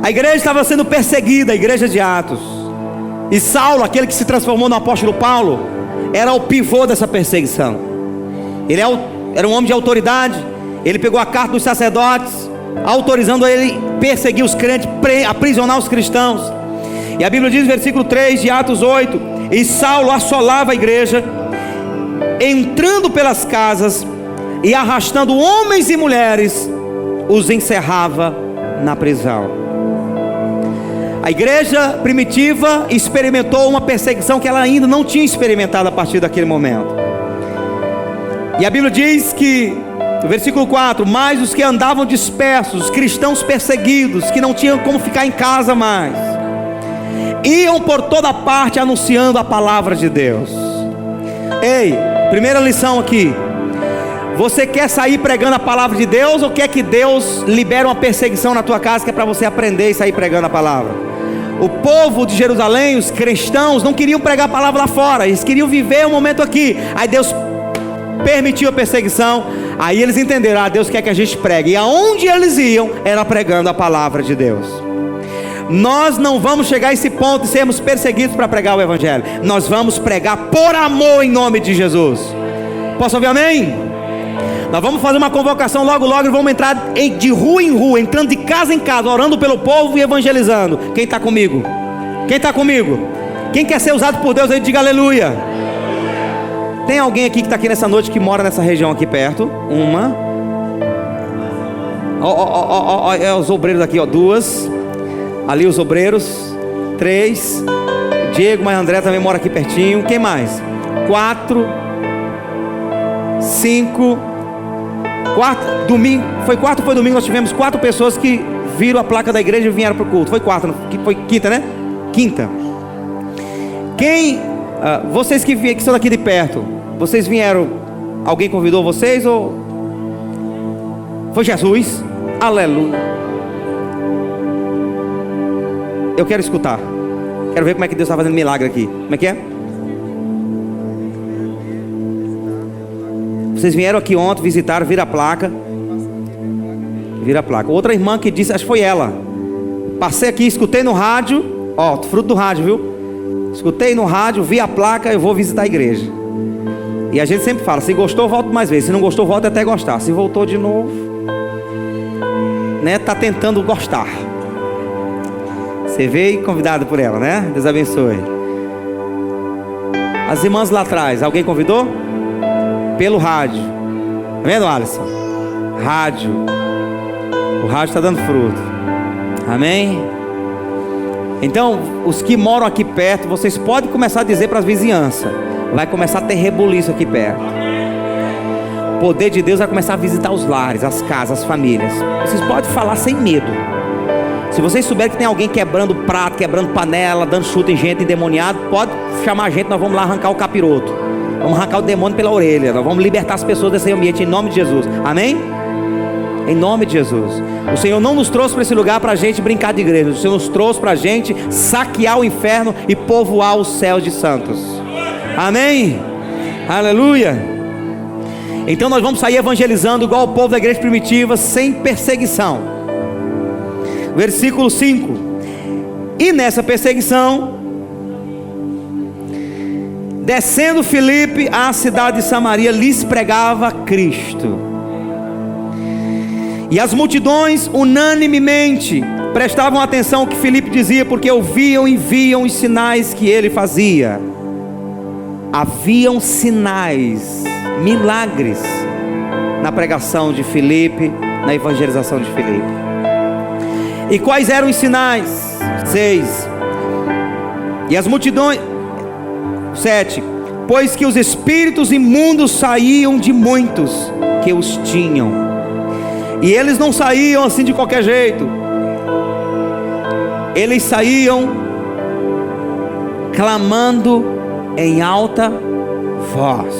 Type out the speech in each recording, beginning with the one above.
A igreja estava sendo perseguida, a igreja de Atos. E Saulo, aquele que se transformou no apóstolo Paulo, era o pivô dessa perseguição. Ele era um homem de autoridade. Ele pegou a carta dos sacerdotes, autorizando ele perseguir os crentes, aprisionar os cristãos. E a Bíblia diz no versículo 3 de Atos 8: e Saulo assolava a igreja, entrando pelas casas e arrastando homens e mulheres, os encerrava na prisão. A igreja primitiva experimentou uma perseguição que ela ainda não tinha experimentado a partir daquele momento. E a Bíblia diz que, no versículo 4: mas os que andavam dispersos, os cristãos perseguidos, que não tinham como ficar em casa mais, iam por toda parte anunciando a palavra de Deus. Ei, primeira lição aqui: você quer sair pregando a palavra de Deus, ou quer que Deus libere uma perseguição na tua casa, que é para você aprender e sair pregando a palavra? O povo de Jerusalém, os cristãos, não queriam pregar a palavra lá fora, eles queriam viver o momento aqui. Aí Deus permitiu a perseguição. Aí eles entenderam: Deus quer que a gente pregue. E aonde eles iam, era pregando a palavra de Deus. Nós não vamos chegar a esse ponto de sermos perseguidos para pregar o evangelho. Nós vamos pregar por amor, em nome de Jesus. Posso ouvir amém? Nós vamos fazer uma convocação logo e vamos entrar de rua em rua, entrando de casa em casa, orando pelo povo e evangelizando. Quem está comigo? Quem está comigo? Quem quer ser usado por Deus aí, diga aleluia. Tem alguém aqui que está aqui nessa noite, que mora nessa região aqui perto? Uma. É os obreiros aqui, ó. Duas. Ali os obreiros. Três. Diego, mas André também mora aqui pertinho. Quem mais? 4. 5. Domingo, foi quarto ou foi domingo? Nós tivemos 4 pessoas que viram a placa da igreja e vieram para o culto. Foi quarta, foi quinta, né? Quinta. Vocês que são daqui de perto, vocês vieram, alguém convidou vocês ou foi Jesus? Aleluia. Eu quero escutar. Quero ver como é que Deus está fazendo milagre aqui. Como é que é? Vocês vieram aqui ontem, visitaram, viram a placa. Vira a placa. Outra irmã que disse, acho que foi ela: passei aqui, escutei no rádio. Ó, fruto do rádio, viu? Escutei no rádio, vi a placa, eu vou visitar a igreja. E a gente sempre fala: se gostou, volta mais vezes. Se não gostou, volta até gostar. Se voltou de novo, né? Tá tentando gostar. Você veio convidado por ela, né? Deus abençoe. As irmãs lá atrás, alguém convidou? Pelo rádio. Tá vendo, Alisson? Rádio. O rádio está dando fruto. Amém? Então, os que moram aqui perto, vocês podem começar a dizer para as vizinhanças: vai começar a ter rebuliço aqui perto. O poder de Deus vai começar a visitar os lares, as casas, as famílias. Vocês podem falar sem medo. Se vocês souberem que tem alguém quebrando prato, quebrando panela, dando chute em gente, endemoniado, pode chamar a gente, nós vamos lá arrancar o capiroto. Vamos arrancar o demônio pela orelha. Nós vamos libertar as pessoas desse ambiente em nome de Jesus. Amém? Em nome de Jesus. O Senhor não nos trouxe para esse lugar para a gente brincar de igreja. O Senhor nos trouxe para a gente saquear o inferno e povoar os céus de santos. Amém? Aleluia. Então nós vamos sair evangelizando igual o povo da igreja primitiva, sem perseguição. Versículo 5: e nessa perseguição, descendo Filipe à cidade de Samaria, lhes pregava Cristo. E as multidões unanimemente prestavam atenção ao que Filipe dizia, porque ouviam e viam os sinais que ele fazia. Haviam sinais, milagres na pregação de Filipe, na evangelização de Filipe. E quais eram os sinais? 6. E as multidões... 7. pois que os espíritos imundos saíam de muitos que os tinham. E eles não saíam assim de qualquer jeito. Eles saíam clamando em alta voz.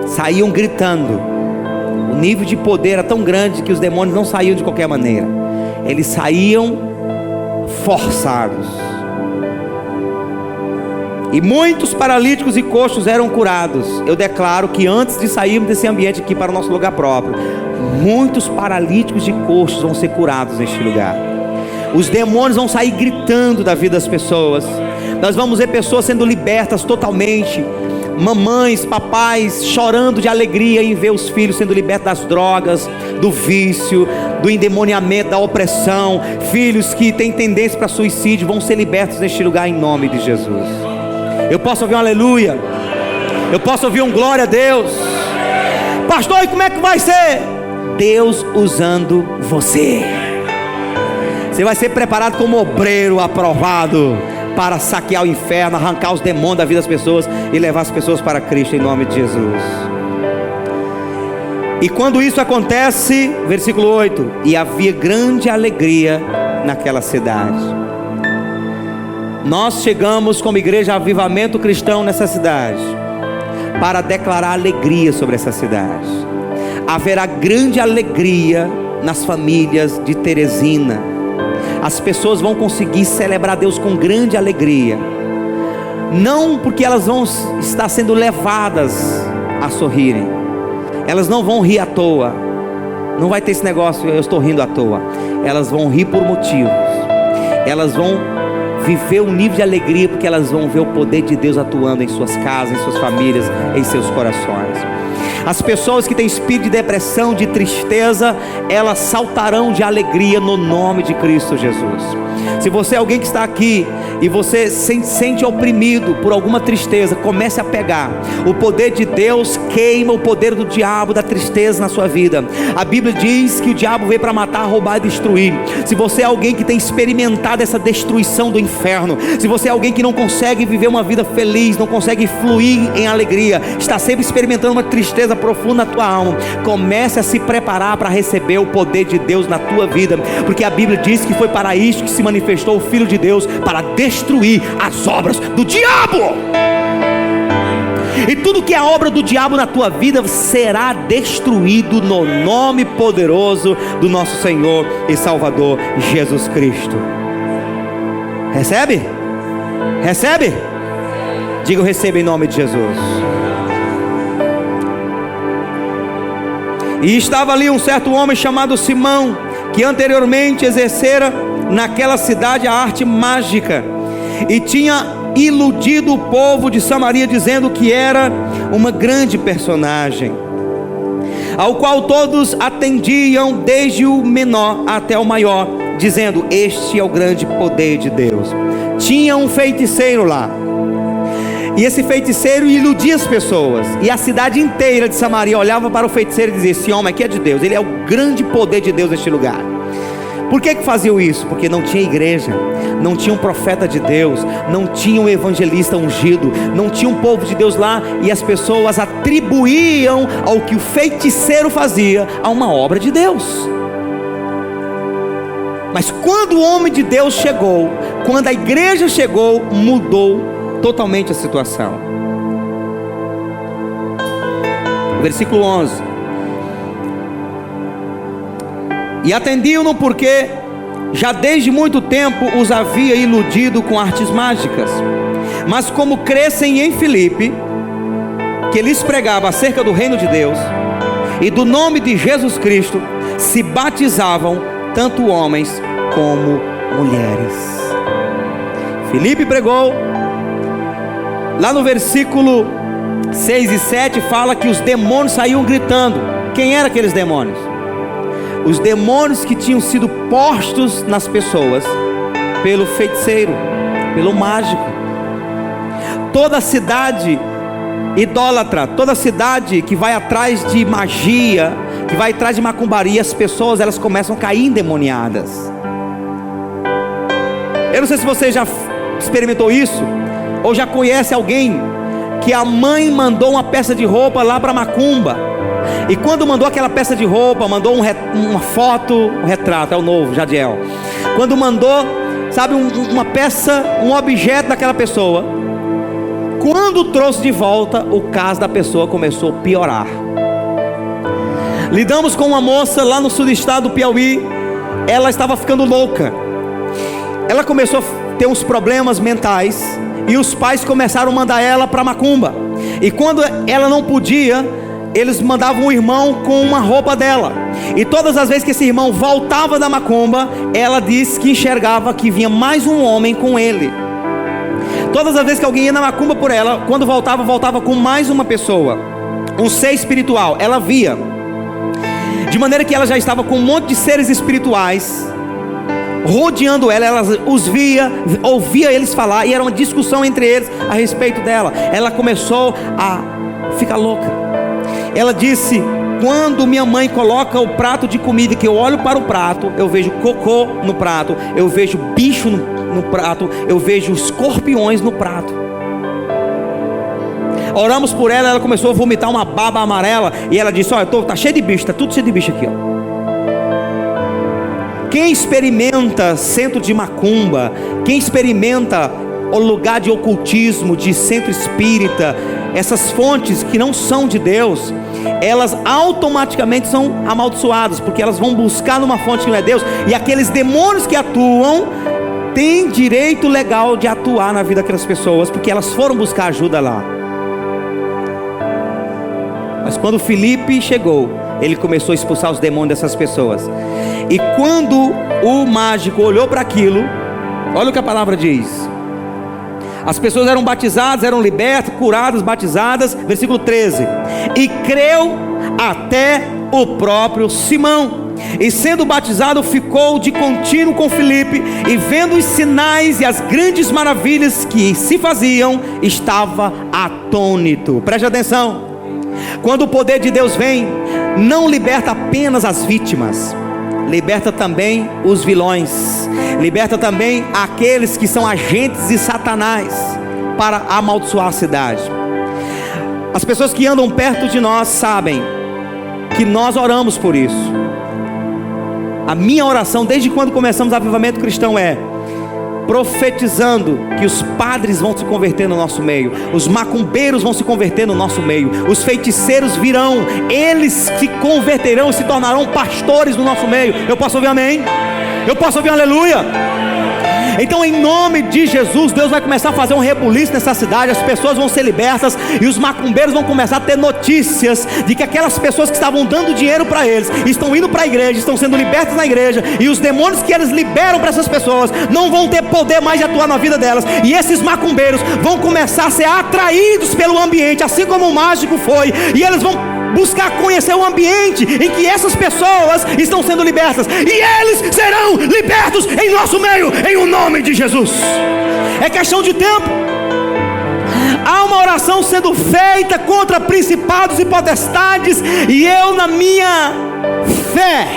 Saíam gritando. O nível de poder era tão grande que os demônios não saíam de qualquer maneira. Eles saíam forçados. E muitos paralíticos e coxos eram curados. Eu declaro que antes de sairmos desse ambiente aqui para o nosso lugar próprio, muitos paralíticos e coxos vão ser curados neste lugar. Os demônios vão sair gritando da vida das pessoas. Nós vamos ver pessoas sendo libertas totalmente. Mamães, papais chorando de alegria em ver os filhos sendo libertos das drogas, do vício, do endemoniamento, da opressão. Filhos que têm tendência para suicídio vão ser libertos neste lugar em nome de Jesus. Eu posso ouvir um aleluia? Eu posso ouvir um glória a Deus? Pastor, e como é que vai ser? Deus usando você. Você vai ser preparado como obreiro aprovado para saquear o inferno, arrancar os demônios da vida das pessoas e levar as pessoas para Cristo em nome de Jesus. E quando isso acontece, versículo 8: e havia grande alegria naquela cidade. Nós chegamos como igreja Avivamento Cristão nessa cidade para declarar alegria sobre essa cidade. Haverá grande alegria nas famílias de Teresina. As pessoas vão conseguir celebrar Deus com grande alegria, não porque elas vão estar sendo levadas a sorrirem, elas não vão rir à toa, não vai ter esse negócio, eu estou rindo à toa. Elas vão rir por motivos, elas vão viver um nível de alegria, porque elas vão ver o poder de Deus atuando em suas casas, em suas famílias, em seus corações. As pessoas que têm espírito de depressão, de tristeza, elas saltarão de alegria no nome de Cristo Jesus. Se você é alguém que está aqui e você se sente oprimido por alguma tristeza, comece a pegar. O poder de Deus queima o poder do diabo, da tristeza na sua vida. A Bíblia diz que o diabo veio para matar, roubar e destruir. Se você é alguém que tem experimentado essa destruição do inferno, se você é alguém que não consegue viver uma vida feliz, não consegue fluir em alegria, está sempre experimentando uma tristeza profunda na tua alma, comece a se preparar para receber o poder de Deus na tua vida, porque a Bíblia diz que foi para isso que se manifestou o Filho de Deus, para destruir as obras do diabo. E tudo que é obra do diabo na tua vida será destruído no nome poderoso do nosso Senhor e Salvador Jesus Cristo. Recebe? Recebe? Diga eu recebo em nome de Jesus. E estava ali um certo homem chamado Simão, que anteriormente exercera naquela cidade a arte mágica, e tinha iludido o povo de Samaria, dizendo que era uma grande personagem, ao qual todos atendiam, desde o menor até o maior, dizendo: este é o grande poder de Deus. Tinha um feiticeiro lá, e esse feiticeiro iludia as pessoas, e a cidade inteira de Samaria olhava para o feiticeiro e dizia: esse homem aqui é de Deus, ele é o grande poder de Deus neste lugar. Por que faziam isso? Porque não tinha igreja, não tinha um profeta de Deus, não tinha um evangelista ungido, não tinha um povo de Deus lá, e as pessoas atribuíam ao que o feiticeiro fazia a uma obra de Deus. Mas quando o homem de Deus chegou, quando a igreja chegou, mudou totalmente a situação. Versículo 11: e atendiam-no porque já desde muito tempo os havia iludido com artes mágicas. Mas como crescem em Filipe, que lhes pregava acerca do reino de Deus e do nome de Jesus Cristo, se batizavam tanto homens como mulheres. Filipe pregou. Lá no versículo 6 e 7 fala que os demônios saíam gritando. Quem eram aqueles demônios? Os demônios que tinham sido postos nas pessoas pelo feiticeiro, pelo mágico. Toda cidade idólatra, toda cidade que vai atrás de magia, que vai atrás de macumbaria, as pessoas elas começam a cair endemoniadas. Eu não sei se você já experimentou isso, ou já conhece alguém que a mãe mandou uma peça de roupa lá para Macumba, e quando mandou aquela peça de roupa, mandou uma foto, um retrato, é o novo, Jadiel. Quando mandou, sabe, uma peça, um objeto daquela pessoa, quando trouxe de volta, o caso da pessoa começou a piorar. Lidamos com uma moça lá no sul do estado do Piauí. Ela estava ficando louca. Ela começou a ter uns problemas mentais, e os pais começaram a mandar ela para Macumba. E quando ela não podia, eles mandavam um irmão com uma roupa dela. E todas as vezes que esse irmão voltava da Macumba, ela disse que enxergava que vinha mais um homem com ele. Todas as vezes que alguém ia na Macumba por ela, quando voltava, voltava com mais uma pessoa, um ser espiritual. Ela via, de maneira que ela já estava com um monte de seres espirituais rodeando ela. Ela os via, ouvia eles falar, e era uma discussão entre eles a respeito dela. Ela começou a ficar louca. Ela disse: quando minha mãe coloca o prato de comida, que eu olho para o prato, eu vejo cocô no prato, eu vejo bicho no prato, eu vejo escorpiões no prato. Oramos por ela, ela começou a vomitar uma baba amarela, e ela disse: olha, tá cheio de bicho, tá tudo cheio de bicho aqui, ó. Quem experimenta centro de macumba, quem experimenta o lugar de ocultismo, de centro espírita, essas fontes que não são de Deus, elas automaticamente são amaldiçoadas, porque elas vão buscar numa fonte que não é Deus, e aqueles demônios que atuam têm direito legal de atuar na vida daquelas pessoas, porque elas foram buscar ajuda lá. Mas quando Filipe chegou, ele começou a expulsar os demônios dessas pessoas. E quando o mágico olhou para aquilo, olha o que a palavra diz: as pessoas eram batizadas, eram libertas, curadas, batizadas. Versículo 13: e creu até o próprio Simão, e sendo batizado ficou de contínuo com Filipe, e vendo os sinais e as grandes maravilhas que se faziam, estava atônito. Preste atenção: quando o poder de Deus vem, não liberta apenas as vítimas, liberta também os vilões, liberta também aqueles que são agentes de Satanás para amaldiçoar a cidade. As pessoas que andam perto de nós sabem que nós oramos por isso. A minha oração desde quando começamos o Avivamento Cristão é profetizando que os padres vão se converter no nosso meio, os macumbeiros vão se converter no nosso meio, os feiticeiros virão, eles se converterão e se tornarão pastores no nosso meio. Eu posso ouvir amém? Eu posso ouvir um aleluia? Então, em nome de Jesus, Deus vai começar a fazer um rebuliço nessa cidade. As pessoas vão ser libertas, e os macumbeiros vão começar a ter notícias de que aquelas pessoas que estavam dando dinheiro para eles estão indo para a igreja, estão sendo libertas na igreja, e os demônios que eles liberam para essas pessoas não vão ter poder mais de atuar na vida delas. E esses macumbeiros vão começar a ser atraídos pelo ambiente, assim como o mágico foi, e eles vão buscar conhecer o ambiente em que essas pessoas estão sendo libertas, e eles serão libertos em nosso meio, em o nome de Jesus. É questão de tempo. Há uma oração sendo feita contra principados e potestades, e eu, na minha fé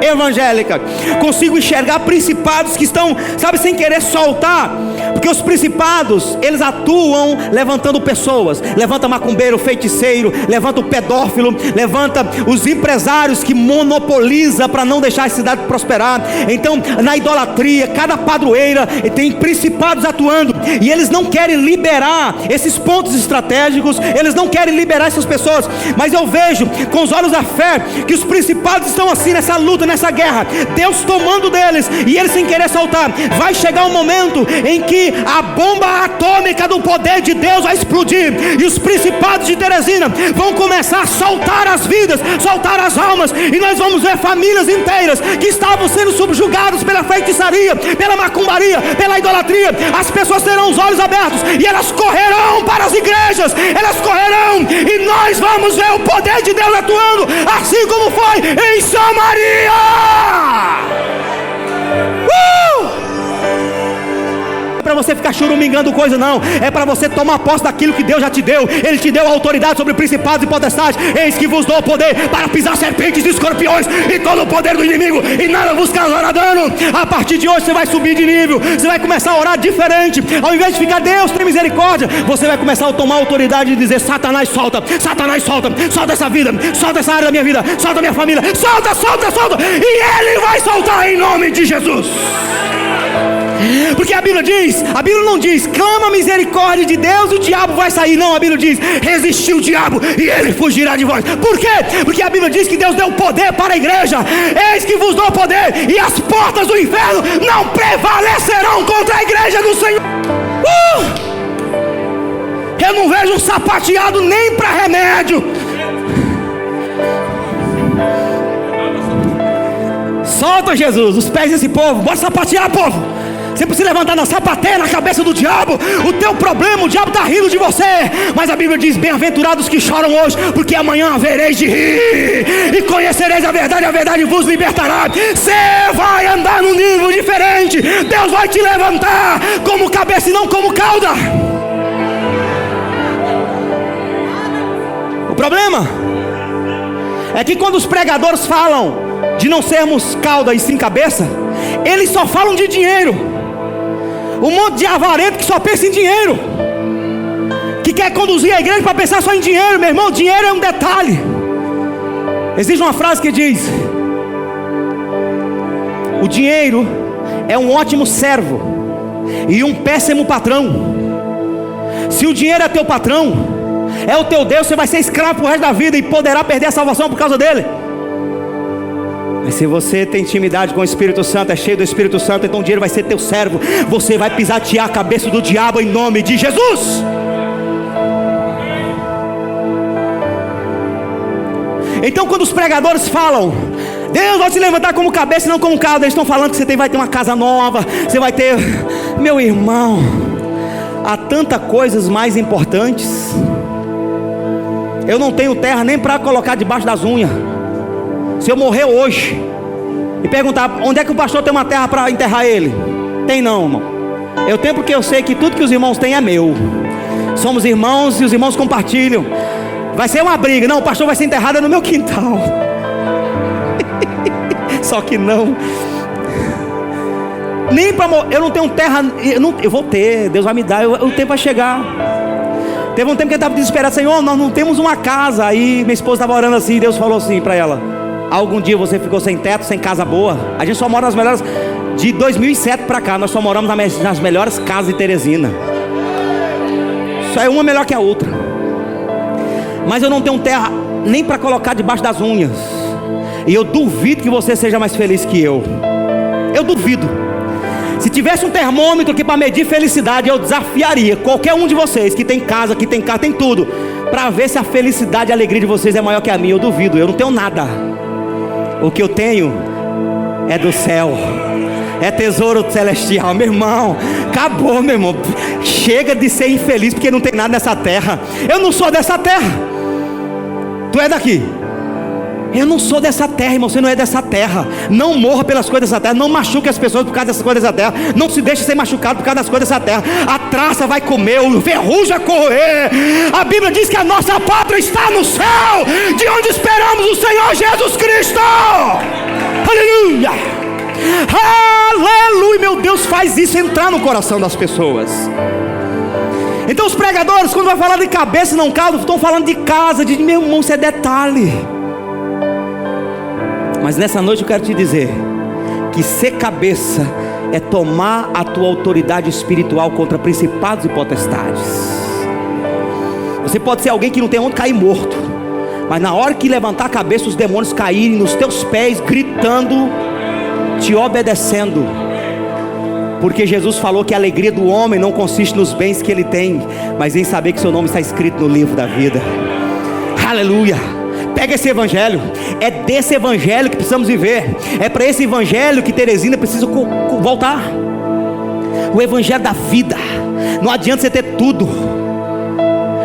evangélica, consigo enxergar principados que estão, sabe, sem querer soltar, porque os principados, eles atuam levantando pessoas, levanta macumbeiro, feiticeiro, levanta o pedófilo, levanta os empresários que monopoliza para não deixar a cidade prosperar. Então, na idolatria, cada padroeira tem principados atuando, e eles não querem liberar esses pontos estratégicos, eles não querem liberar essas pessoas. Mas eu vejo com os olhos da fé que os principados estão assim nessa luta, nessa guerra, Deus tomando deles, e eles sem querer soltar. Vai chegar um momento em que a bomba atômica do poder de Deus vai explodir, e os principados de Teresina vão começar a soltar as vidas, soltar as almas, e nós vamos ver famílias inteiras que estavam sendo subjugadas pela feitiçaria, pela macumbaria, pela idolatria. As pessoas terão os olhos abertos, e elas correrão para as igrejas, elas correrão, e nós vamos ver o poder de Deus atuando, assim como foi em Samaria. para você ficar churumingando coisa, não. É para você tomar posse daquilo que Deus já te deu. Ele te deu autoridade sobre principados e potestades. Eis que vos dou poder para pisar serpentes e escorpiões e todo o poder do inimigo, e nada vos causará dano. A partir de hoje você vai subir de nível. Você vai começar a orar diferente. Ao invés de ficar, Deus tem misericórdia, você vai começar a tomar autoridade e dizer: Satanás, solta, Satanás, solta, solta essa vida, solta essa área da minha vida, solta a minha família, solta, solta, solta. E Ele vai soltar em nome de Jesus. Porque a Bíblia não diz clama a misericórdia de Deus e o diabo vai sair. Não, a Bíblia diz: resistiu o diabo e ele fugirá de vós. Por quê? Porque a Bíblia diz que Deus deu poder para a igreja. Eis que vos dou poder, e as portas do inferno não prevalecerão contra a igreja do Senhor. Eu não vejo um sapateado nem para remédio. Solta, Jesus, os pés desse povo. Bora sapatear, povo. Você precisa levantar na sapateia, na cabeça do diabo. O teu problema, o diabo está rindo de você. Mas a Bíblia diz: bem-aventurados que choram hoje, porque amanhã havereis de rir, e conhecereis a verdade vos libertará. Você vai andar num nível diferente. Deus vai te levantar como cabeça e não como cauda. O problema é que quando os pregadores falam de não sermos cauda e sim cabeça, eles só falam de dinheiro. Um monte de avarento que só pensa em dinheiro, que quer conduzir a igreja para pensar só em dinheiro. Meu irmão, dinheiro é um detalhe. Existe uma frase que diz: o dinheiro é um ótimo servo e um péssimo patrão. Se o dinheiro é teu patrão, é o teu Deus, você vai ser escravo pro resto da vida e poderá perder a salvação por causa dele. Mas se você tem intimidade com o Espírito Santo, é cheio do Espírito Santo, então o dinheiro vai ser teu servo. Você vai pisatear a cabeça do diabo em nome de Jesus. Então quando os pregadores falam: Deus vai te levantar como cabeça e não como cauda, eles estão falando que você vai ter uma casa nova, você vai ter... Meu irmão, há tantas coisas mais importantes. Eu não tenho terra nem para colocar debaixo das unhas. Se eu morrer hoje e perguntar onde é que o pastor tem uma terra para enterrar ele, tem não, irmão. Eu tenho, porque eu sei que tudo que os irmãos têm é meu. Somos irmãos e os irmãos compartilham. Vai ser uma briga. Não, o pastor vai ser enterrado no meu quintal. Só que não. Nem para morrer. Eu não tenho terra. Eu vou ter. Deus vai me dar. O tempo vai chegar. Teve um tempo que eu estava desesperado: Senhor, nós não temos uma casa. Aí minha esposa estava orando assim, e Deus falou assim para ela: algum dia você ficou sem teto, sem casa boa? A gente só mora nas melhores. De 2007 para cá, nós só moramos nas melhores casas de Teresina. Só é uma melhor que a outra. Mas eu não tenho terra nem para colocar debaixo das unhas. E eu duvido que você seja mais feliz que eu. Eu duvido. Se tivesse um termômetro aqui para medir felicidade, eu desafiaria qualquer um de vocês que tem casa, que tem carro, tem tudo, para ver se a felicidade e a alegria de vocês é maior que a minha. Eu duvido. Eu não tenho nada. O que eu tenho é do céu, é tesouro celestial. Meu irmão, acabou, meu irmão. Chega de ser infeliz porque não tem nada nessa terra. Eu não sou dessa terra. Tu é daqui. Eu não sou dessa terra, irmão. Você não é dessa terra. Não morra pelas coisas dessa terra. Não machuque as pessoas por causa dessas coisas dessa terra. Não se deixe ser machucado por causa das coisas dessa terra. A traça vai comer, o ferrugem vai correr. A Bíblia diz que a nossa pátria está no céu, de onde esperamos o Senhor Jesus Cristo. Aleluia. Aleluia. Meu Deus, faz isso entrar no coração das pessoas. Então os pregadores, quando vai falar de cabeça e não cauda, estão falando de casa, de meu irmão, isso é detalhe. Mas nessa noite eu quero te dizer que ser cabeça é tomar a tua autoridade espiritual contra principados e potestades. Você pode ser alguém que não tem onde cair morto, mas na hora que levantar a cabeça, os demônios caírem nos teus pés, gritando, te obedecendo. Porque Jesus falou que a alegria do homem não consiste nos bens que ele tem, mas em saber que seu nome está escrito no livro da vida. Aleluia. Pega esse evangelho. É desse evangelho que precisamos viver. É para esse evangelho que Teresina precisa voltar. O evangelho da vida. Não adianta você ter tudo.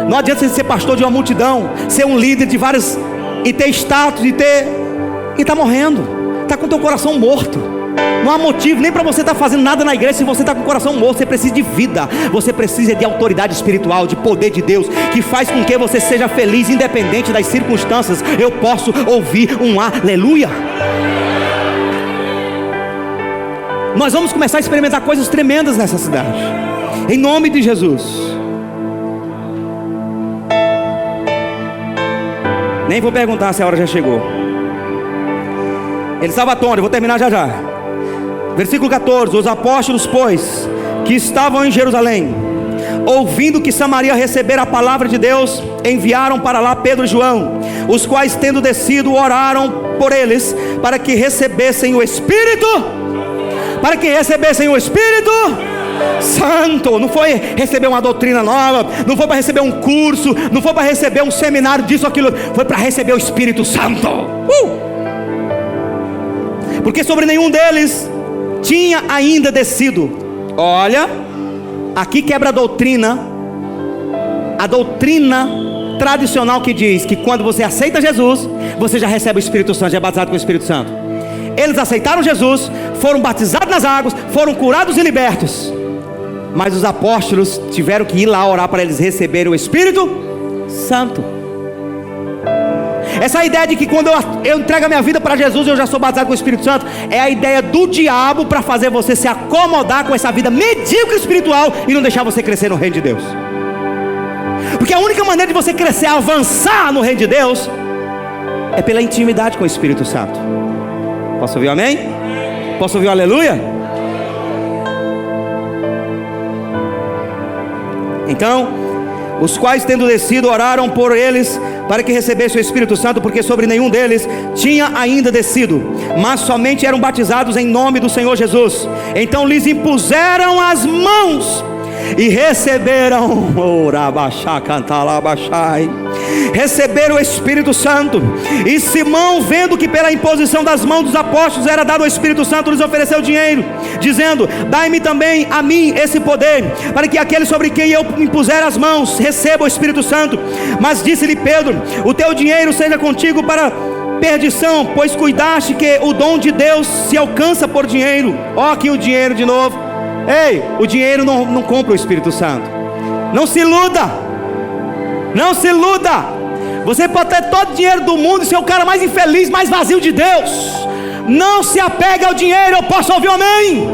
Não adianta você ser pastor de uma multidão, ser um líder de vários, e ter status, e estar morrendo, está com teu coração morto. Não há motivo nem para você estar fazendo nada na igreja se você está com o coração morto. Você precisa de vida, você precisa de autoridade espiritual, de poder de Deus, que faz com que você seja feliz, independente das circunstâncias. Eu posso ouvir um aleluia. Nós vamos começar a experimentar coisas tremendas nessa cidade, em nome de Jesus. Nem vou perguntar se a hora já chegou. Ele estava atônito, eu vou terminar já já. Versículo 14: os apóstolos, pois, que estavam em Jerusalém, ouvindo que Samaria recebera a palavra de Deus, enviaram para lá Pedro e João, os quais, tendo descido, oraram por eles, para que recebessem o Espírito. Para que recebessem o Espírito Santo. Não foi receber uma doutrina nova, não foi para receber um curso, não foi para receber um seminário disso ou aquilo, foi para receber o Espírito Santo. Porque sobre nenhum deles tinha ainda descido. Olha, aqui quebra a doutrina tradicional que diz que quando você aceita Jesus, você já recebe o Espírito Santo, já é batizado com o Espírito Santo. Eles aceitaram Jesus, foram batizados nas águas, foram curados e libertos. Mas os apóstolos tiveram que ir lá orar para eles receberem o Espírito Santo. Essa ideia de que quando eu entrego a minha vida para Jesus, eu já sou batizado com o Espírito Santo, é a ideia do diabo para fazer você se acomodar com essa vida medíocre espiritual e não deixar você crescer no reino de Deus. Porque a única maneira de você crescer, avançar no reino de Deus, é pela intimidade com o Espírito Santo. Posso ouvir um amém? Posso ouvir um aleluia? Então, os quais, tendo descido, oraram por eles para que recebessem o Espírito Santo, porque sobre nenhum deles tinha ainda descido, mas somente eram batizados em nome do Senhor Jesus. Então lhes impuseram as mãos e receberam, receberam o Espírito Santo. E Simão, vendo que pela imposição das mãos dos apóstolos era dado o Espírito Santo, lhes ofereceu dinheiro, dizendo: dai-me também a mim esse poder, para que aquele sobre quem eu impuser as mãos receba o Espírito Santo. Mas disse-lhe Pedro: o teu dinheiro seja contigo para perdição, pois cuidaste que o dom de Deus se alcança por dinheiro. Ó, aqui o dinheiro de novo. Ei, o dinheiro não compra o Espírito Santo. Não se iluda. Não se iluda. Você pode ter todo o dinheiro do mundo e ser o cara mais infeliz, mais vazio de Deus. Não se apegue ao dinheiro. Eu posso ouvir um amém?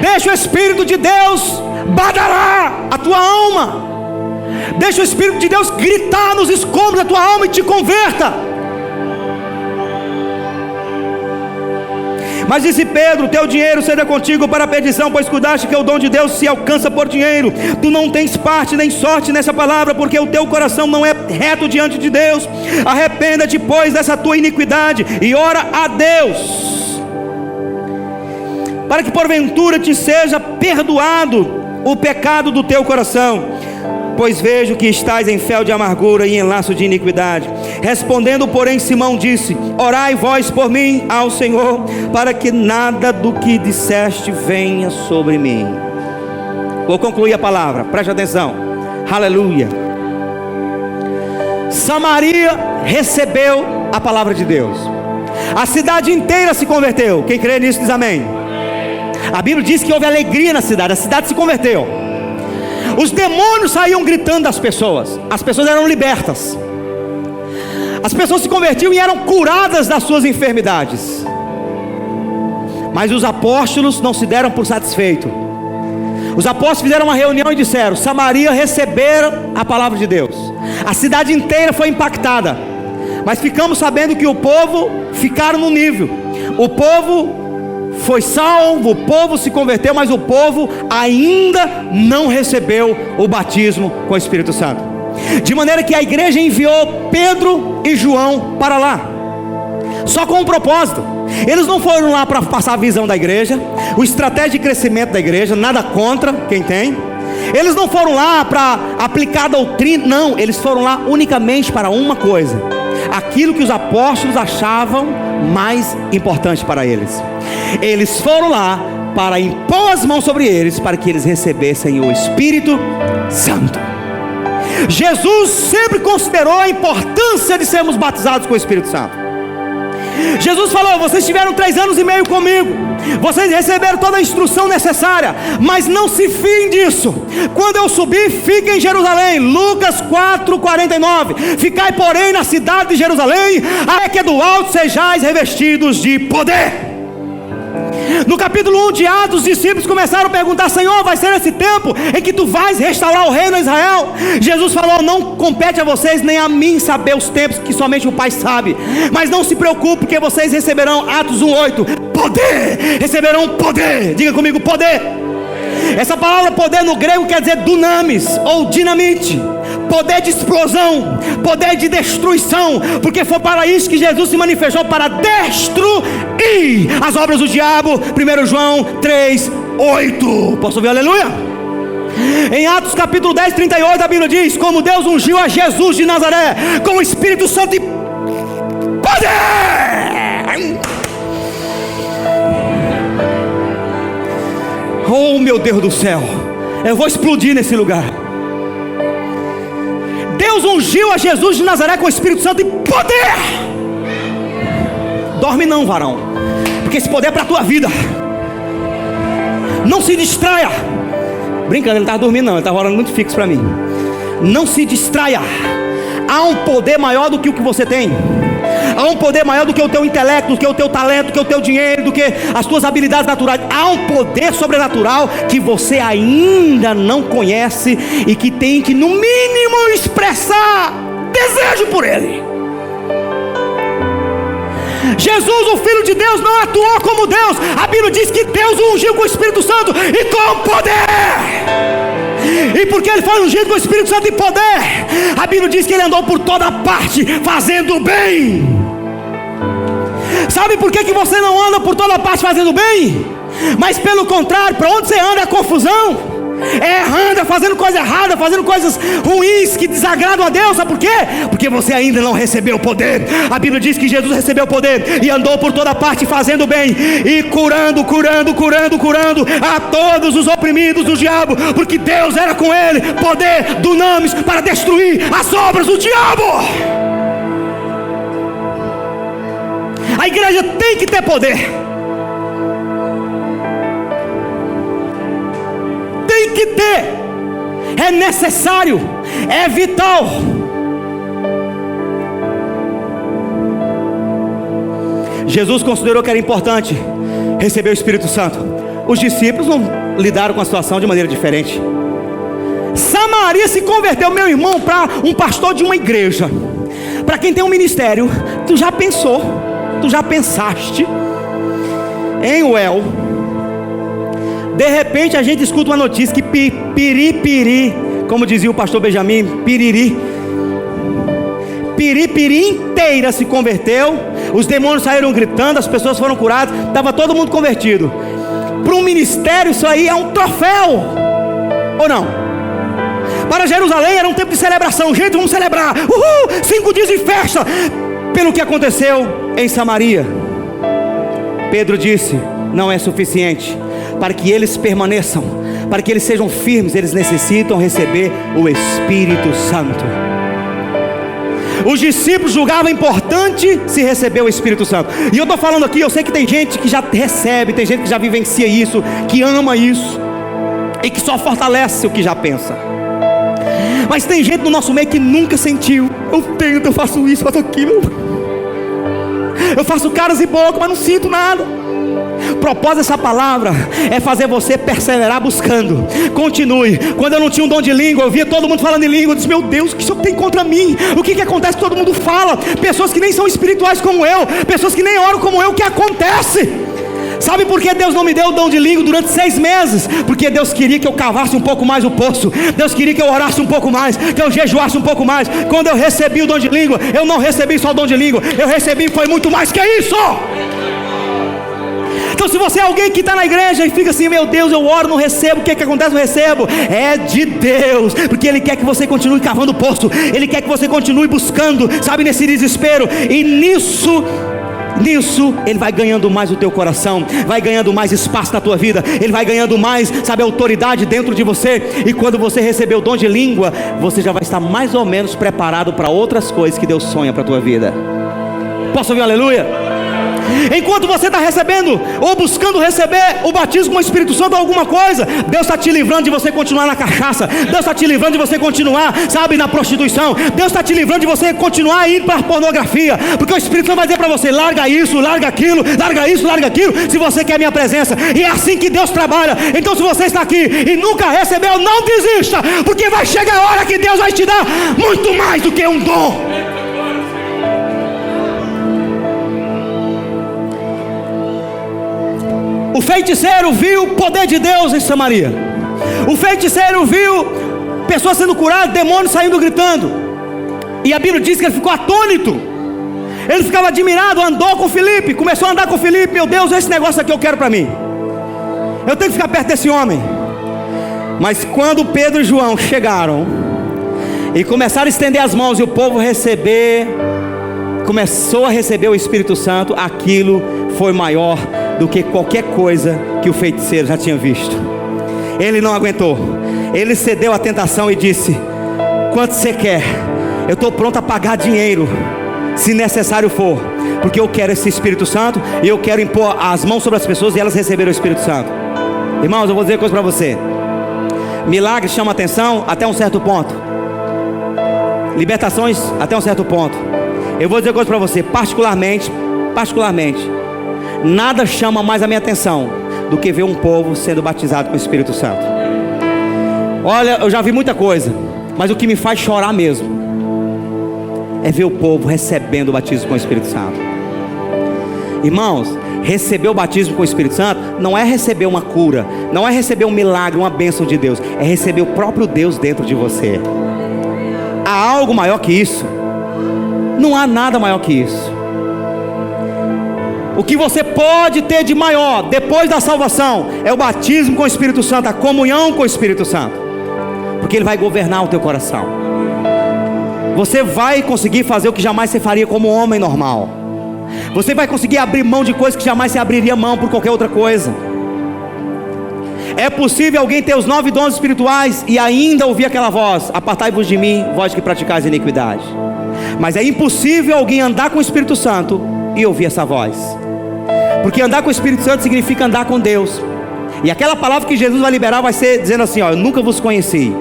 Deixa o Espírito de Deus badalar a tua alma. Deixa o Espírito de Deus gritar nos escombros da tua alma e te converta. Mas disse Pedro: teu dinheiro seja contigo para a perdição, pois cuidaste que o dom de Deus se alcança por dinheiro. Tu não tens parte nem sorte nessa palavra, porque o teu coração não é reto diante de Deus. Arrependa-te, pois, dessa tua iniquidade e ora a Deus, para que porventura te seja perdoado o pecado do teu coração. Pois vejo que estás em fel de amargura e em laço de iniquidade. Respondendo, porém, Simão disse: orai vós por mim ao Senhor, para que nada do que disseste venha sobre mim. Vou concluir a palavra, preste atenção. Aleluia. Samaria recebeu a palavra de Deus. A cidade inteira se converteu. Quem crê nisso diz amém. A Bíblia diz que houve alegria na cidade. A cidade se converteu. Os demônios saíam gritando das pessoas. As pessoas eram libertas. As pessoas se convertiam e eram curadas das suas enfermidades. Mas os apóstolos não se deram por satisfeitos. Os apóstolos fizeram uma reunião e disseram: Samaria receberam a palavra de Deus. A cidade inteira foi impactada. Mas ficamos sabendo que o povo ficaram no nível. O povo foi salvo, o povo se converteu, mas o povo ainda não recebeu o batismo com o Espírito Santo. De maneira que a igreja enviou Pedro e João para lá, só com um propósito. Eles não foram lá para passar a visão da igreja, o estratégia de crescimento da igreja, nada contra quem tem. Eles não foram lá para aplicar a doutrina, não, eles foram lá unicamente para uma coisa: aquilo que os apóstolos achavam mais importante para eles. Eles foram lá para impor as mãos sobre eles, para que eles recebessem o Espírito Santo. Jesus sempre considerou a importância de sermos batizados com o Espírito Santo. Jesus falou: vocês tiveram 3 anos e meio comigo, vocês receberam toda a instrução necessária, mas não se fiem disso. Quando eu subir, fiquem em Jerusalém. Lucas 4:49. Ficai, porém, na cidade de Jerusalém, até que do alto sejais revestidos de poder. No capítulo 1 de Atos, os discípulos começaram a perguntar: Senhor, vai ser esse tempo em que tu vais restaurar o reino de Israel? Jesus falou: não compete a vocês nem a mim saber os tempos, que somente o Pai sabe. Mas não se preocupe, porque vocês receberão, Atos 1:8, poder. Receberão poder. Diga comigo: poder. Essa palavra poder no grego quer dizer dunamis ou dinamite. Poder de explosão, poder de destruição, porque foi para isso que Jesus se manifestou, para destruir as obras do diabo. 1 João 3:8. Posso ouvir aleluia? Em Atos capítulo 10:38, a Bíblia diz: como Deus ungiu a Jesus de Nazaré com o Espírito Santo e poder. Oh, meu Deus do céu, eu vou explodir nesse lugar. Deus ungiu a Jesus de Nazaré com o Espírito Santo e poder. Dorme não, varão, porque esse poder é para a tua vida. Não se distraia. Brincando, ele não estava dormindo não, ele estava orando muito fixo para mim. Não se distraia. Há um poder maior do que o que você tem. Há um poder maior do que o teu intelecto, do que o teu talento, do que o teu dinheiro, do que as tuas habilidades naturais. Há um poder sobrenatural que você ainda não conhece e que tem que, no mínimo, expressar desejo por ele. Jesus, o Filho de Deus, não atuou como Deus. A Bíblia diz que Deus o ungiu com o Espírito Santo e com poder. E porque ele foi ungido com o Espírito Santo e poder, a Bíblia diz que ele andou por toda parte fazendo bem. Sabe por que você não anda por toda parte fazendo bem? Mas pelo contrário, para onde você anda é confusão. Anda fazendo coisa errada, fazendo coisas ruins que desagradam a Deus. Sabe por quê? Porque você ainda não recebeu o poder. A Bíblia diz que Jesus recebeu o poder e andou por toda parte fazendo bem e curando a todos os oprimidos do diabo, porque Deus era com ele. Poder, dunamis, para destruir as obras do diabo. A igreja tem que ter poder. Tem que ter. É necessário. É vital. Jesus considerou que era importante receber o Espírito Santo. Os discípulos não lidaram com a situação de maneira diferente. Samaria se converteu, meu irmão, para um pastor de uma igreja. Para quem tem um ministério, tu já pensou? Tu já pensaste em Uel? De repente a gente escuta uma notícia que piripiri, como dizia o pastor Benjamin, piripiri inteira se converteu. Os demônios saíram gritando, as pessoas foram curadas, estava todo mundo convertido. Para um ministério isso aí é um troféu, ou não? Para Jerusalém era um tempo de celebração. Gente, vamos celebrar, 5 dias de festa. Pelo que aconteceu em Samaria, Pedro disse: não é suficiente. Para que eles permaneçam, para que eles sejam firmes, eles necessitam receber o Espírito Santo. Os discípulos julgavam importante se receber o Espírito Santo. E eu estou falando aqui, eu sei que tem gente que já recebe, tem gente que já vivencia isso, que ama isso e que só fortalece o que já pensa. Mas tem gente no nosso meio que nunca sentiu. Eu tento, eu faço isso, faço aquilo, eu faço caras e bocas, mas não sinto nada. O propósito dessa palavra é fazer você perseverar buscando. Continue. Quando eu não tinha um dom de língua, eu via todo mundo falando em língua. Eu disse: meu Deus, o que isso tem contra mim? O que acontece? Todo mundo fala. Pessoas que nem são espirituais como eu, pessoas que nem oram como eu. O que acontece? Sabe por que Deus não me deu o dom de língua durante 6 meses? Porque Deus queria que eu cavasse um pouco mais o poço. Deus queria que eu orasse um pouco mais, que eu jejuasse um pouco mais. Quando eu recebi o dom de língua, eu não recebi só o dom de língua, eu recebi foi muito mais que isso. Então se você é alguém que está na igreja e fica assim: meu Deus, eu oro, não recebo, o que acontece? Não recebo. É de Deus, porque Ele quer que você continue cavando o poço. Ele quer que você continue buscando, sabe, nesse desespero. E nisso Ele vai ganhando mais o teu coração, vai ganhando mais espaço na tua vida. Ele vai ganhando mais, sabe, autoridade dentro de você. E quando você receber o dom de língua, você já vai estar mais ou menos preparado para outras coisas que Deus sonha para a tua vida. Posso ouvir um aleluia? Enquanto você está recebendo ou buscando receber o batismo com o Espírito Santo ou alguma coisa, Deus está te livrando de você continuar na cachaça. Deus está te livrando de você continuar, sabe, na prostituição. Deus está te livrando de você continuar indo para a pornografia, porque o Espírito Santo vai dizer para você: larga isso, larga aquilo, larga isso, larga aquilo, se você quer a minha presença. E é assim que Deus trabalha. Então, se você está aqui e nunca recebeu, não desista, porque vai chegar a hora que Deus vai te dar muito mais do que um dom. O feiticeiro viu o poder de Deus em Samaria. O feiticeiro viu pessoas sendo curadas, demônios saindo gritando. E a Bíblia diz que ele ficou atônito. Ele ficava admirado, andou com Filipe, começou a andar com Filipe. Meu Deus, esse negócio aqui eu quero para mim. Eu tenho que ficar perto desse homem. Mas quando Pedro e João chegaram e começaram a estender as mãos, e o povo começou a receber o Espírito Santo, aquilo foi maior do que qualquer coisa que o feiticeiro já tinha visto. Ele não aguentou. Ele cedeu à tentação e disse: quanto você quer? Eu estou pronto a pagar dinheiro, se necessário for, porque eu quero esse Espírito Santo, e eu quero impor as mãos sobre as pessoas e elas receberam o Espírito Santo. Irmãos, eu vou dizer uma coisa para você: milagres chamam atenção até um certo ponto, libertações até um certo ponto. Eu vou dizer uma coisa para você, particularmente, nada chama mais a minha atenção do que ver um povo sendo batizado com o Espírito Santo. Olha, eu já vi muita coisa, mas o que me faz chorar mesmo é ver o povo recebendo o batismo com o Espírito Santo. Irmãos, receber o batismo com o Espírito Santo não é receber uma cura, não é receber um milagre, uma bênção de Deus, é receber o próprio Deus dentro de você. Há algo maior que isso? Não há nada maior que isso. O que você pode ter de maior depois da salvação é o batismo com o Espírito Santo, a comunhão com o Espírito Santo, porque ele vai governar o teu coração. Você vai conseguir fazer o que jamais você faria como homem normal. Você vai conseguir abrir mão de coisas que jamais você abriria mão por qualquer outra coisa. É possível alguém ter os 9 dons espirituais e ainda ouvir aquela voz: apartai-vos de mim, vós que praticais iniquidade. Mas é impossível alguém andar com o Espírito Santo e ouvir essa voz, porque andar com o Espírito Santo significa andar com Deus. E aquela palavra que Jesus vai liberar vai ser dizendo assim: ó, eu nunca vos conheci.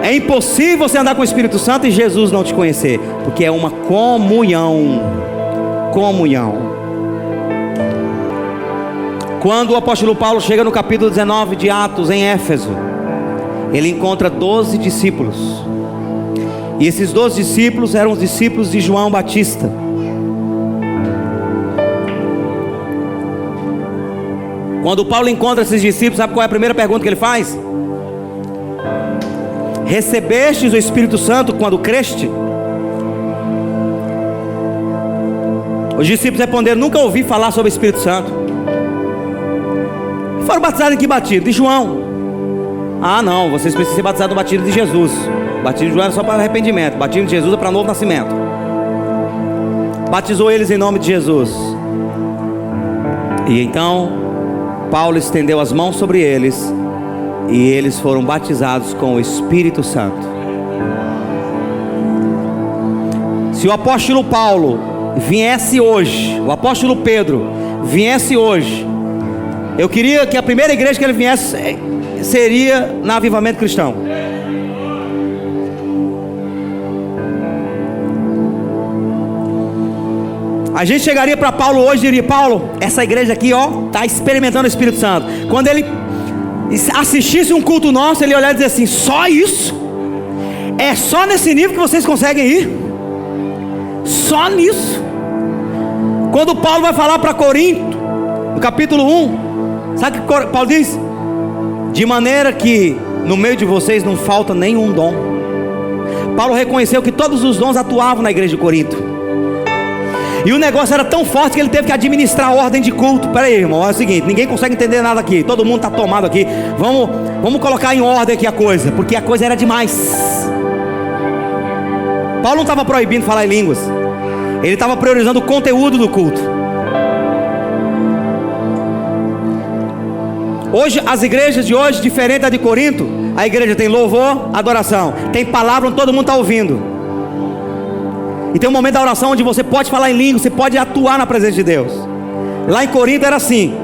É impossível você andar com o Espírito Santo e Jesus não te conhecer, porque é uma comunhão. Quando o apóstolo Paulo chega no capítulo 19 de Atos, em Éfeso, ele encontra 12 discípulos. E esses 12 discípulos eram os discípulos de João Batista. Quando Paulo encontra esses discípulos, sabe qual é a primeira pergunta que ele faz? Recebestes o Espírito Santo quando creste? Os discípulos responderam: nunca ouvi falar sobre o Espírito Santo. E foram batizados em que batismo? De João. Ah não, vocês precisam ser batizados no batismo de Jesus. O batismo de João era só para arrependimento, o batismo de Jesus é para novo nascimento. Batizou eles em nome de Jesus. E então Paulo estendeu as mãos sobre eles, e eles foram batizados com o Espírito Santo. Se o apóstolo Paulo viesse hoje, o apóstolo Pedro viesse hoje, eu queria que a primeira igreja que ele viesse seria na Avivamento Cristão. A gente chegaria para Paulo hoje e diria: Paulo, essa igreja aqui, ó, está experimentando o Espírito Santo. Quando ele assistisse um culto nosso, ele olhar e dizer assim: só isso? É só nesse nível que vocês conseguem ir? Só nisso? Quando Paulo vai falar para Corinto, no capítulo 1, sabe o que Paulo diz? De maneira que no meio de vocês não falta nenhum dom. Paulo reconheceu que todos os dons atuavam na igreja de Corinto. E o negócio era tão forte que ele teve que administrar a ordem de culto. Pera aí, irmão, é o seguinte: ninguém consegue entender nada aqui, todo mundo está tomado aqui. Vamos colocar em ordem aqui a coisa, porque a coisa era demais. Paulo não estava proibindo falar em línguas, ele estava priorizando o conteúdo do culto. Hoje, as igrejas de hoje, diferente da de Corinto, a igreja tem louvor, adoração, tem palavra onde todo mundo está ouvindo. E tem um momento da oração onde você pode falar em língua, você pode atuar na presença de Deus. Lá em Corinto era assim: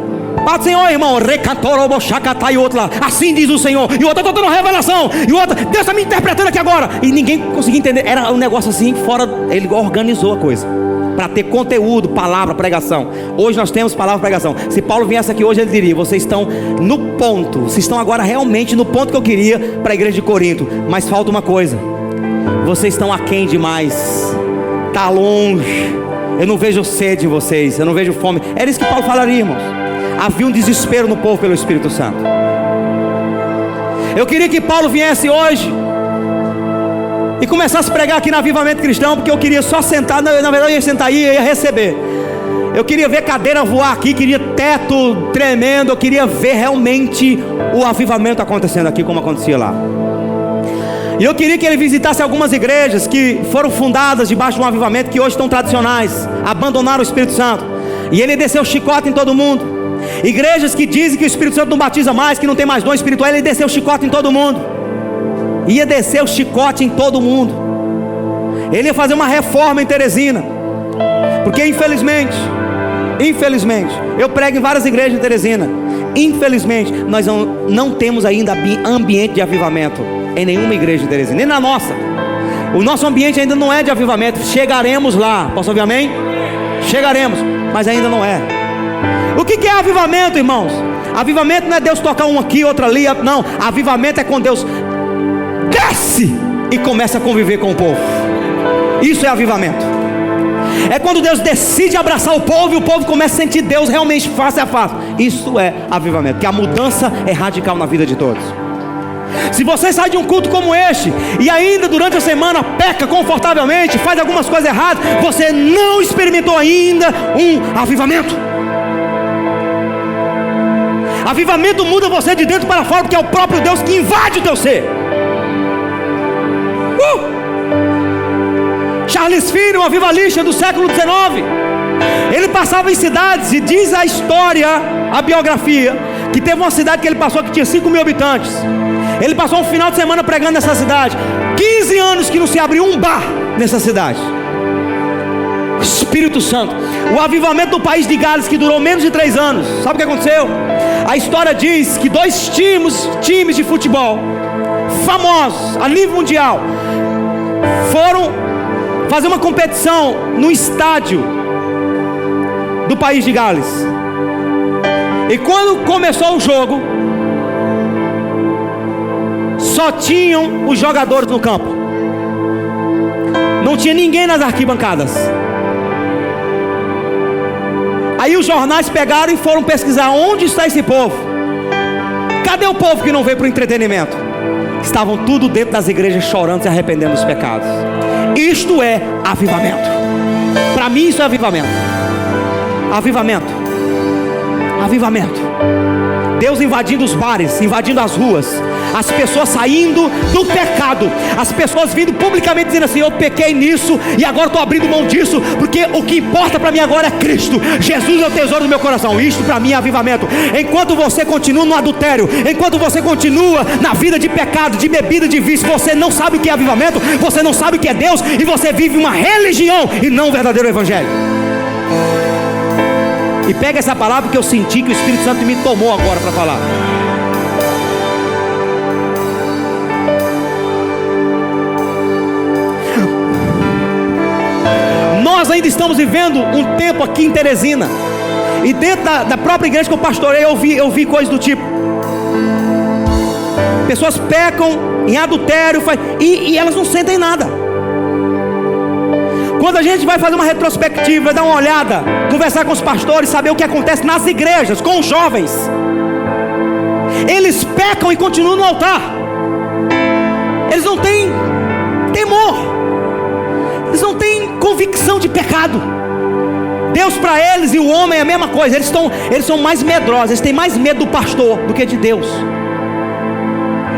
Pai do Senhor, irmão, e o outro lá, assim diz o Senhor, e o outro, eu estou dando revelação, e o outro, Deus está me interpretando aqui agora, e ninguém conseguia entender, era um negócio assim, fora, ele organizou a coisa, para ter conteúdo, palavra, pregação. Hoje nós temos palavra, pregação. Se Paulo viesse aqui hoje, ele diria: vocês estão no ponto, vocês estão agora realmente no ponto que eu queria para a igreja de Corinto, mas falta uma coisa, vocês estão aquém demais, está longe, eu não vejo sede em vocês, eu não vejo fome. Era isso que Paulo falaria, irmãos. Havia um desespero no povo pelo Espírito Santo. Eu queria que Paulo viesse hoje e começasse a pregar aqui no Avivamento Cristão, porque eu queria só sentar, na verdade eu ia sentar aí e ia receber. Eu queria ver cadeira voar aqui, queria teto tremendo, eu queria ver realmente o avivamento acontecendo aqui como acontecia lá. E eu queria que ele visitasse algumas igrejas que foram fundadas debaixo de um avivamento, que hoje estão tradicionais, abandonaram o Espírito Santo, e ele desceu o chicote em todo mundo. Igrejas que dizem que o Espírito Santo não batiza mais, que não tem mais dom espiritual, ele desceu o chicote em todo mundo. Ia descer o chicote em todo mundo. Ele ia fazer uma reforma em Teresina, porque infelizmente, eu prego em várias igrejas de Teresina, infelizmente, nós não temos ainda ambiente de avivamento em nenhuma igreja de Teresina, nem na nossa. O nosso ambiente ainda não é de avivamento. Chegaremos lá, posso ouvir amém? Chegaremos, mas ainda não é. O que é avivamento, irmãos? Avivamento não é Deus tocar um aqui, outro ali, não. Avivamento é quando Deus desce e começa a conviver com o povo. Isso é avivamento. É quando Deus decide abraçar o povo e o povo começa a sentir Deus realmente face a face. Isso é avivamento, que a mudança é radical na vida de todos. Se você sai de um culto como este e ainda durante a semana peca confortavelmente, faz algumas coisas erradas, você não experimentou ainda um avivamento. Avivamento muda você de dentro para fora, porque é o próprio Deus que invade o teu ser. Charles Finney, um avivalista do século XIX, ele passava em cidades, e diz a história, a biografia, que teve uma cidade que ele passou que tinha 5.000 habitantes. Ele passou um final de semana pregando nessa cidade. 15 anos que não se abriu um bar nessa cidade. Espírito Santo. O avivamento do país de Gales, que durou menos de 3 anos. Sabe o que aconteceu? A história diz que 2 times de futebol famosos a nível mundial foram fazer uma competição no estádio do país de Gales. E quando começou o jogo, só tinham os jogadores no campo, não tinha ninguém nas arquibancadas. Aí os jornais pegaram e foram pesquisar: onde está esse povo? Cadê o povo que não veio para o entretenimento? Estavam tudo dentro das igrejas chorando, se arrependendo dos pecados. Isto é avivamento. Para mim isso é avivamento. Avivamento. Deus invadindo os bares, invadindo as ruas, as pessoas saindo do pecado, as pessoas vindo publicamente dizendo assim: eu pequei nisso e agora estou abrindo mão disso, porque o que importa para mim agora é Cristo. Jesus é o tesouro do meu coração. Isto para mim é avivamento. Enquanto você continua no adultério, enquanto você continua na vida de pecado, de bebida, de vício, você não sabe o que é avivamento, você não sabe o que é Deus, e você vive uma religião e não um verdadeiro evangelho. E pega essa palavra que eu senti que o Espírito Santo me tomou agora para falar. Nós ainda estamos vivendo um tempo aqui em Teresina, e dentro da própria igreja que eu pastorei, eu vi coisas do tipo: pessoas pecam em adultério e elas não sentem nada. Quando a gente vai fazer uma retrospectiva, dar uma olhada, conversar com os pastores, saber o que acontece nas igrejas, com os jovens, eles pecam e continuam no altar. Eles não têm temor, eles não têm convicção de pecado. Deus para eles e o homem é a mesma coisa. Eles são mais medrosos, eles têm mais medo do pastor do que de Deus.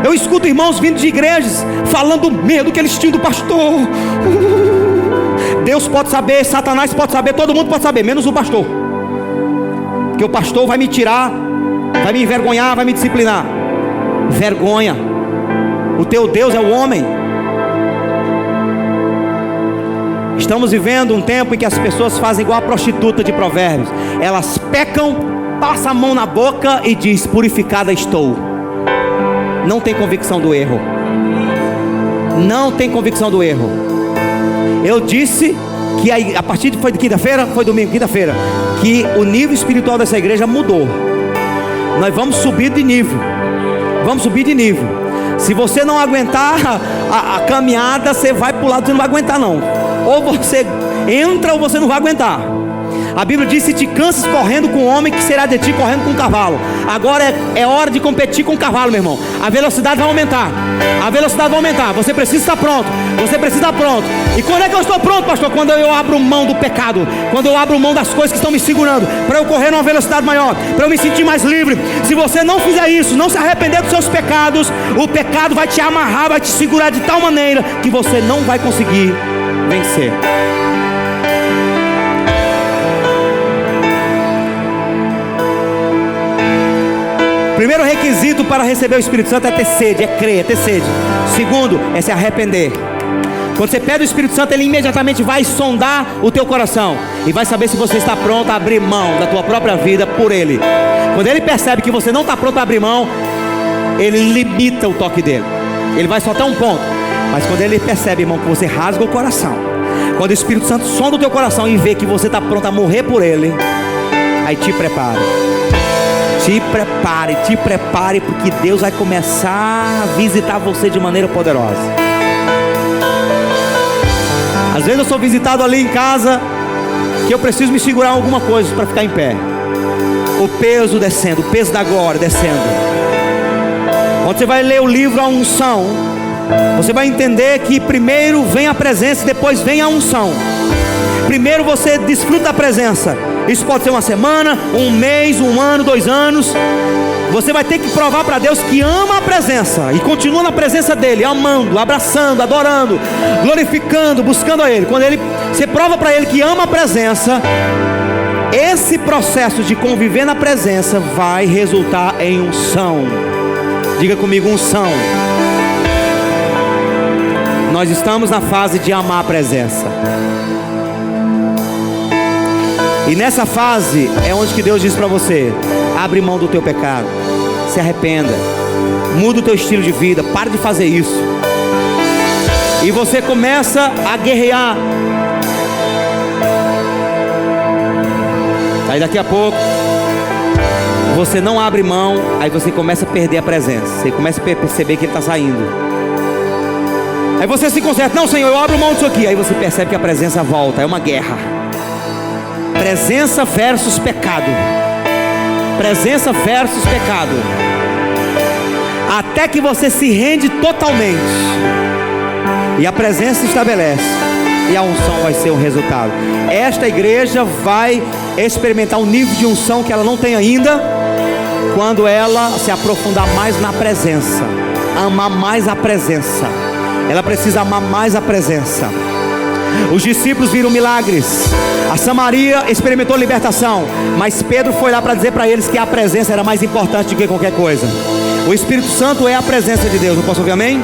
Eu escuto irmãos vindo de igrejas falando do medo que eles tinham do pastor. Deus pode saber, Satanás pode saber, todo mundo pode saber, menos o pastor. Porque o pastor vai me tirar, vai me envergonhar, vai me disciplinar. Vergonha. O teu Deus é o homem. Estamos vivendo um tempo em que as pessoas fazem igual a prostituta de Provérbios. Elas pecam, passam a mão na boca e diz: purificada estou. Não tem convicção do erro. Não tem convicção do erro. Eu disse que a partir de quinta-feira, foi domingo, quinta-feira, que o nível espiritual dessa igreja mudou. Nós vamos subir de nível. Vamos subir de nível. Se você não aguentar a caminhada, você vai para o lado, você não vai aguentar não. Ou você entra ou você não vai aguentar. A Bíblia diz: se te cansas correndo com o homem, que será de ti correndo com o cavalo. Agora é hora de competir com o cavalo, meu irmão. A velocidade vai aumentar. A velocidade vai aumentar. Você precisa estar pronto. Você precisa estar pronto. E quando é que eu estou pronto, pastor? Quando eu abro mão do pecado. Quando eu abro mão das coisas que estão me segurando, para eu correr numa velocidade maior, para eu me sentir mais livre. Se você não fizer isso, não se arrepender dos seus pecados, o pecado vai te amarrar, vai te segurar de tal maneira que você não vai conseguir vencer. Primeiro requisito para receber o Espírito Santo é ter sede, é crer, é ter sede. Segundo, é se arrepender. Quando você pede o Espírito Santo, ele imediatamente vai sondar o teu coração e vai saber se você está pronto a abrir mão da tua própria vida por ele. Quando ele percebe que você não está pronto a abrir mão, ele limita o toque dele. Ele vai só até um ponto. Mas quando ele percebe, irmão, que você rasga o coração, quando o Espírito Santo sonda o teu coração e vê que você está pronto a morrer por ele, aí te prepare. Te prepare, porque Deus vai começar a visitar você de maneira poderosa. Às vezes eu sou visitado ali em casa, que eu preciso me segurar em alguma coisa para ficar em pé. O peso descendo, o peso da glória descendo. Quando você vai ler o livro A Unção, você vai entender que primeiro vem a presença e depois vem a unção. Primeiro você desfruta da presença. Isso pode ser uma semana, um mês, um ano, 2 anos. Você vai ter que provar para Deus que ama a presença e continua na presença dele, amando, abraçando, adorando, glorificando, buscando a ele. Quando você prova para ele que ama a presença, esse processo de conviver na presença vai resultar em unção. Diga comigo, unção. Nós estamos na fase de amar a presença. E nessa fase é onde que Deus diz para você: abre mão do teu pecado, se arrependa, muda o teu estilo de vida, para de fazer isso. E você começa a guerrear. Aí daqui a pouco você não abre mão, aí você começa a perder a presença. Você começa a perceber que ele está saindo. Aí você se conserta: não, Senhor, eu abro mão disso aqui. Aí você percebe que a presença volta. É uma guerra. Presença versus pecado. Presença versus pecado. Até que você se rende totalmente e a presença estabelece, e a unção vai ser o resultado. Esta igreja vai experimentar um nível de unção que ela não tem ainda, quando ela se aprofundar mais na presença, amar mais a presença. Ela precisa amar mais a presença. Os discípulos viram milagres, a Samaria experimentou libertação, mas Pedro foi lá para dizer para eles que a presença era mais importante do que qualquer coisa. O Espírito Santo é a presença de Deus. Não posso ouvir amém?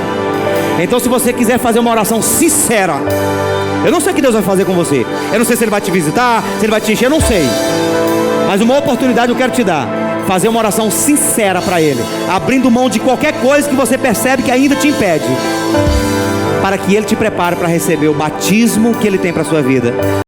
Então, se você quiser fazer uma oração sincera, eu não sei o que Deus vai fazer com você. Eu não sei se Ele vai te visitar, se Ele vai te encher, eu não sei. Mas uma oportunidade eu quero te dar: fazer uma oração sincera para Ele, abrindo mão de qualquer coisa que você percebe que ainda te impede, para que Ele te prepare para receber o batismo que Ele tem para a sua vida.